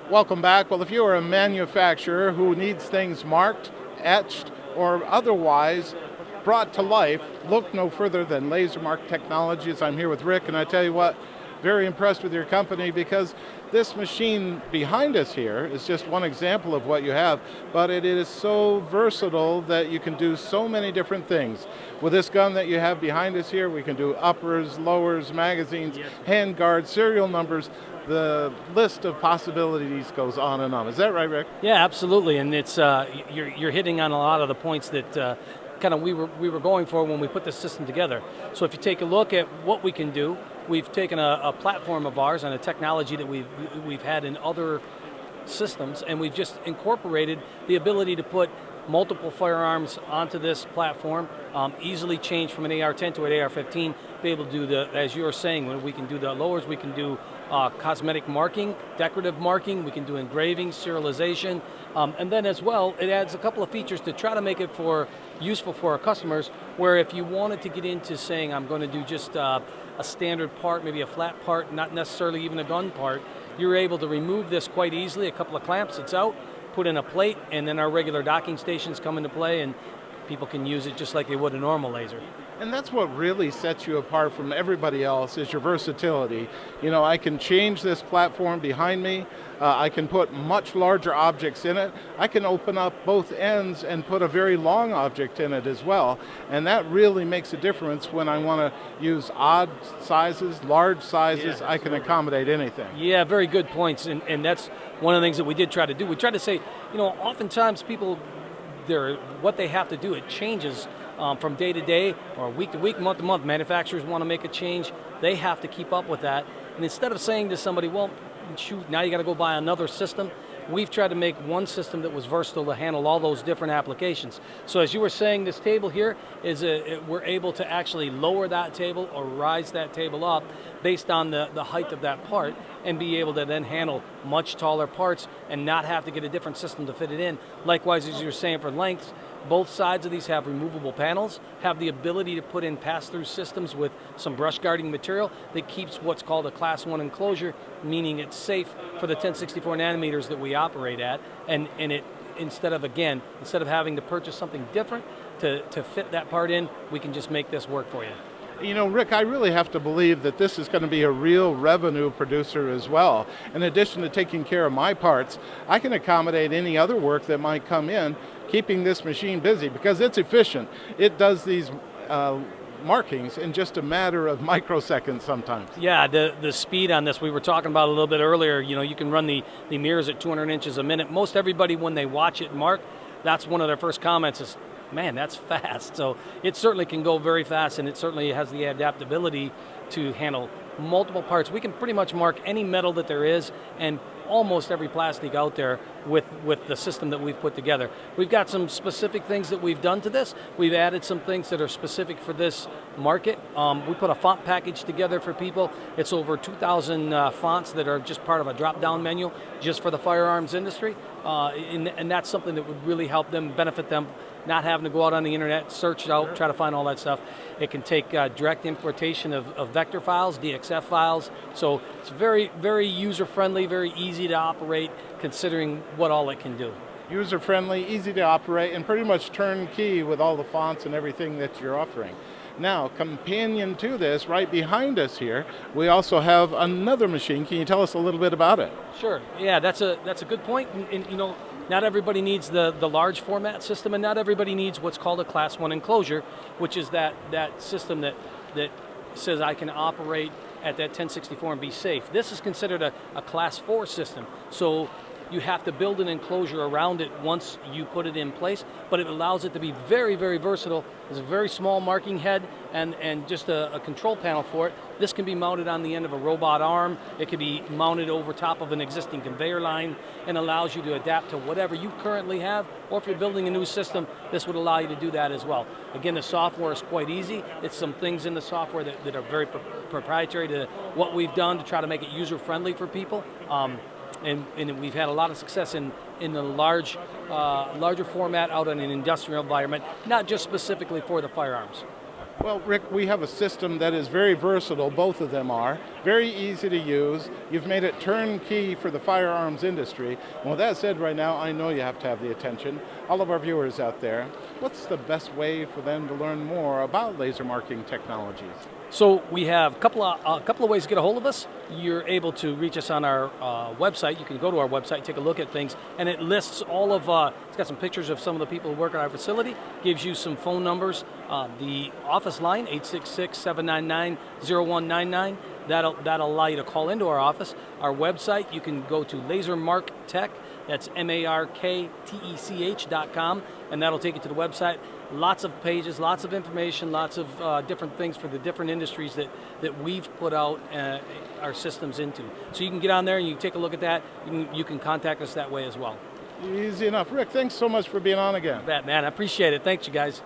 Welcome back. Well, if you are a manufacturer who needs things marked, etched, or otherwise brought to life, look no further than Laser Mark Technologies. I'm here with Rick, and I tell you what, very impressed with your company because this machine behind us here is just one example of what you have, but it is so versatile that you can do so many different things. With this gun that you have behind us here, we can do uppers, lowers, magazines, hand guards, serial numbers. The list of possibilities goes on and on. Is that right, Rick? Yeah, absolutely, and it's you're hitting on a lot of the points that kind of we were going for when we put this system together. So if you take a look at what we can do, we've taken a platform of ours and a technology that we've had in other systems, and we've just incorporated the ability to put multiple firearms onto this platform, easily change from an AR-10 to an AR-15, be able to do as you were saying, when we can do the lowers, we can do cosmetic marking, decorative marking, we can do engraving, serialization, and then as well, it adds a couple of features to try to make it useful for our customers, where if you wanted to get into saying, I'm going to do just a standard part, maybe a flat part, not necessarily even a gun part, you're able to remove this quite easily, a couple of clamps, it's out, put in a plate, and then our regular docking stations come into play, and people can use it just like they would a normal laser. And that's what really sets you apart from everybody else is your versatility. You know, I can change this platform behind me. I can put much larger objects in it. I can open up both ends and put a very long object in it as well. And that really makes a difference when I want to use odd sizes, large sizes. I can accommodate anything. Yeah, very good points. And that's one of the things that we did try to do. We tried to say, you know, oftentimes people, what they have to do, it changes from day to day or week to week, month to month. Manufacturers want to make a change. They have to keep up with that. And instead of saying to somebody, well, shoot, now you got to go buy another system, we've tried to make one system that was versatile to handle all those different applications. So as you were saying, this table here, we're able to actually lower that table or rise that table up based on the height of that part and be able to then handle much taller parts and not have to get a different system to fit it in. Likewise, as you were saying, for lengths, both sides of these have removable panels, have the ability to put in pass-through systems with some brush guarding material that keeps what's called a Class 1 enclosure, meaning it's safe for the 1064 nanometers that we operate at, and it instead of having to purchase something different to fit that part in, we can just make this work for you. You know, Rick, I really have to believe that this is going to be a real revenue producer as well. In addition to taking care of my parts, I can accommodate any other work that might come in, keeping this machine busy because it's efficient. It does these markings in just a matter of microseconds sometimes. Yeah, the speed on this, we were talking about a little bit earlier, you know, you can run the mirrors at 200 inches a minute. Most everybody, when they watch it mark, that's one of their first comments is, man, that's fast. So it certainly can go very fast, and it certainly has the adaptability to handle multiple parts. We can pretty much mark any metal that there is and almost every plastic out there with the system that we've put together. We've got some specific things that we've done to this. We've added some things that are specific for this market. We put a font package together for people. It's over 2,000 fonts that are just part of a drop-down menu just for the firearms industry. And that's something that would really help them, benefit them, not having to go out on the internet, search it out, try to find all that stuff. It can take direct importation of vector files, DXF files. So it's very, very user-friendly, very easy to operate, considering what all it can do. User-friendly, easy to operate, and pretty much turnkey with all the fonts and everything that you're offering. Now, companion to this, right behind us here, we also have another machine. Can you tell us a little bit about it? Sure. Yeah, that's a good point. And you know, not everybody needs the large format system, and not everybody needs what's called a Class 1 enclosure, which is that system that says I can operate at that 1064 and be safe. This is considered a Class 4 system. So you have to build an enclosure around it once you put it in place, but it allows it to be very, very versatile. There's a very small marking head and just a control panel for it. This can be mounted on the end of a robot arm. It can be mounted over top of an existing conveyor line and allows you to adapt to whatever you currently have, or if you're building a new system, this would allow you to do that as well. Again, the software is quite easy. It's some things in the software that are very proprietary to what we've done to try to make it user-friendly for people. And we've had a lot of success in the larger format out in an industrial environment, not just specifically for the firearms. Well, Rick, we have a system that is very versatile, both of them are. Very easy to use. You've made it turnkey for the firearms industry. And with that said, right now, I know you have to have the attention. All of our viewers out there, what's the best way for them to learn more about laser marking technologies? So we have a couple of ways to get a hold of us. You're able to reach us on our website. You can go to our website, take a look at things, and it lists all of. It's got some pictures of some of the people who work at our facility. Gives you some phone numbers. The office line 866-799-0199. That'll allow you to call into our office. Our website, you can go to Lasermark Tech. That's marktech.com, and that'll take you to the website. Lots of pages, lots of information, lots of different things for the different industries that we've put out our systems into. So you can get on there and you can take a look at that. You can contact us that way as well. Easy enough. Rick, thanks so much for being on again. Man, I appreciate it. Thanks, you guys.